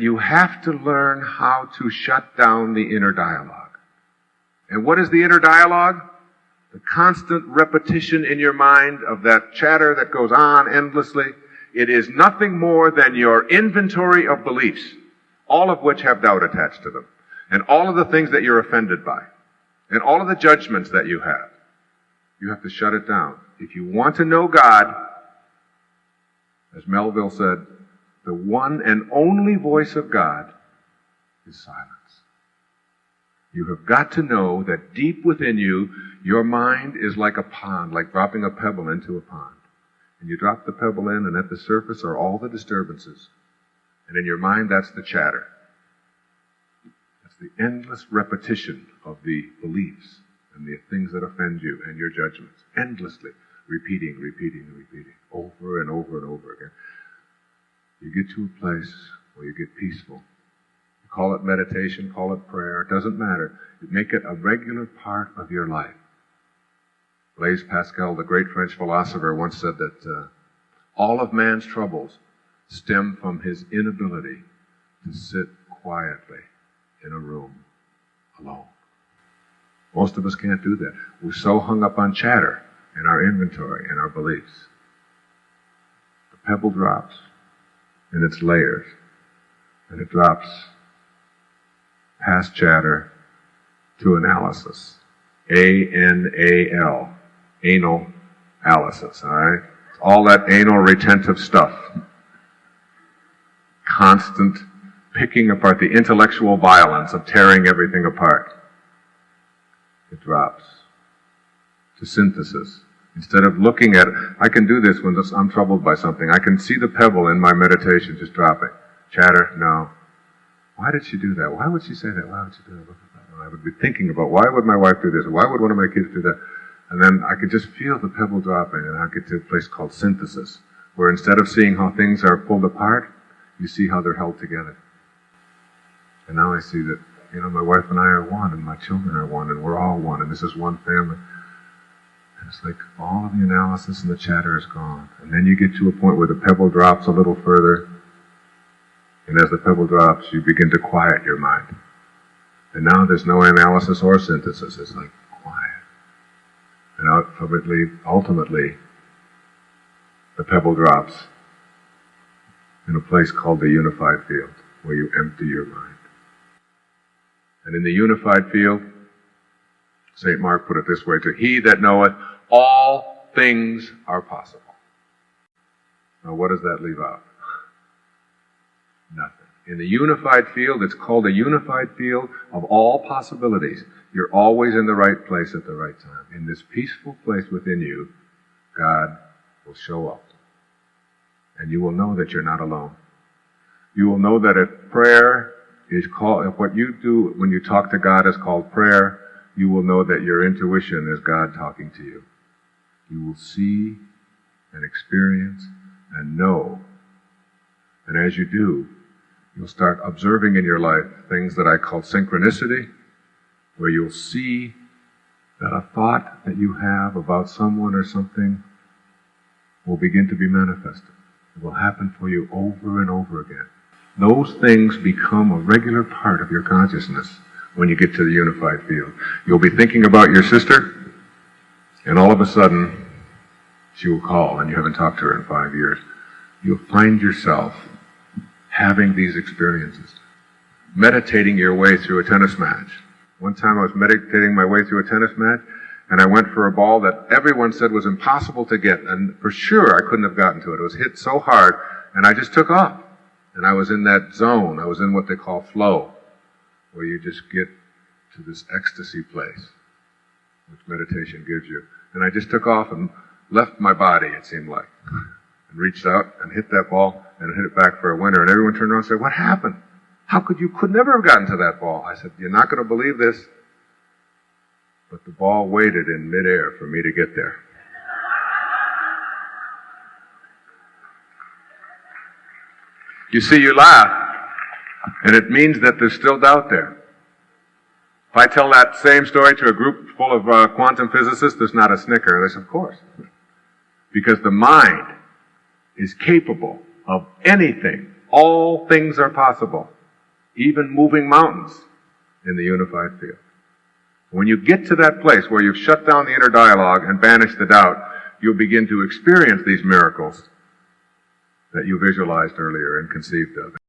you have to learn how to shut down the inner dialogue. And what is the inner dialogue? The constant repetition in your mind of that chatter that goes on endlessly. It is nothing more than your inventory of beliefs, all of which have doubt attached to them, and all of the things that you're offended by, and all of the judgments that you have. You have to shut it down. If you want to know God, as Melville said, the one and only voice of God is silence. You have got to know that deep within you, your mind is like a pond, like dropping a pebble into a pond. And you drop the pebble in, and at the surface are all the disturbances. And in your mind, that's the chatter. That's the endless repetition of the beliefs and the things that offend you and your judgments. Endlessly repeating, over and over and over again. You get to a place where you get peaceful. You call it meditation, call it prayer, it doesn't matter. You make it a regular part of your life. Blaise Pascal, the great French philosopher, once said that all of man's troubles stem from his inability to sit quietly in a room alone. Most of us can't do that. We're so hung up on chatter and our inventory and our beliefs. The pebble drops in its layers, and it drops past chatter to analysis. A-N-A-L. Anal analysis, all right? All that anal retentive stuff. Constant picking apart, the intellectual violence of tearing everything apart. It drops to synthesis. Instead of looking at it, I can do this when I'm troubled by something. I can see the pebble in my meditation just dropping. Chatter, no. Why did she do that? Why would she say that? Why would she do that? I would be thinking about, why would my wife do this? Why would one of my kids do that? And then I could just feel the pebble dropping, and I get to a place called synthesis, where instead of seeing how things are pulled apart, you see how they're held together. And now I see that, my wife and I are one, and my children are one, and we're all one, and this is one family. And it's like all of the analysis and the chatter is gone. And then you get to a point where the pebble drops a little further, and as the pebble drops, you begin to quiet your mind. And now there's no analysis or synthesis. It's like quiet. And ultimately, the pebble drops in a place called the unified field, where you empty your mind. And in the unified field, St. Mark put it this way, to he that knoweth all things are possible. Now what does that leave out? Nothing. In the unified field, it's called a unified field of all possibilities. You're always in the right place at the right time. In this peaceful place within you, God will show up. And you will know that you're not alone. You will know that if prayer is called, if what you do when you talk to God is called prayer, you will know that your intuition is God talking to you. You will see and experience and know. And as you do, you'll start observing in your life things that I call synchronicity, where you'll see that a thought that you have about someone or something will begin to be manifested. It will happen for you over and over again. Those things become a regular part of your consciousness when you get to the unified field. You'll be thinking about your sister, and all of a sudden, she will call, and you haven't talked to her in 5 years. You'll find yourself having these experiences, meditating your way through a tennis match. One time I was meditating my way through a tennis match, and I went for a ball that everyone said was impossible to get, and for sure I couldn't have gotten to it. It was hit so hard, and I just took off. And I was in that zone. I was in what they call flow, where you just get to this ecstasy place, which meditation gives you. And I just took off and left my body, it seemed like, and reached out and hit that ball and hit it back for a winner. And everyone turned around and said, "What happened? How could you could never have gotten to that ball?" I said, "You're not going to believe this, but the ball waited in midair for me to get there." You see, you laugh, and it means that there's still doubt there. If I tell that same story to a group full of quantum physicists, there's not a snicker. They say, of course. Because the mind is capable of anything, All things are possible, even moving mountains in the unified field. When you get to that place where you've shut down the inner dialogue and banished the doubt, you'll begin to experience these miracles that you visualized earlier and conceived of.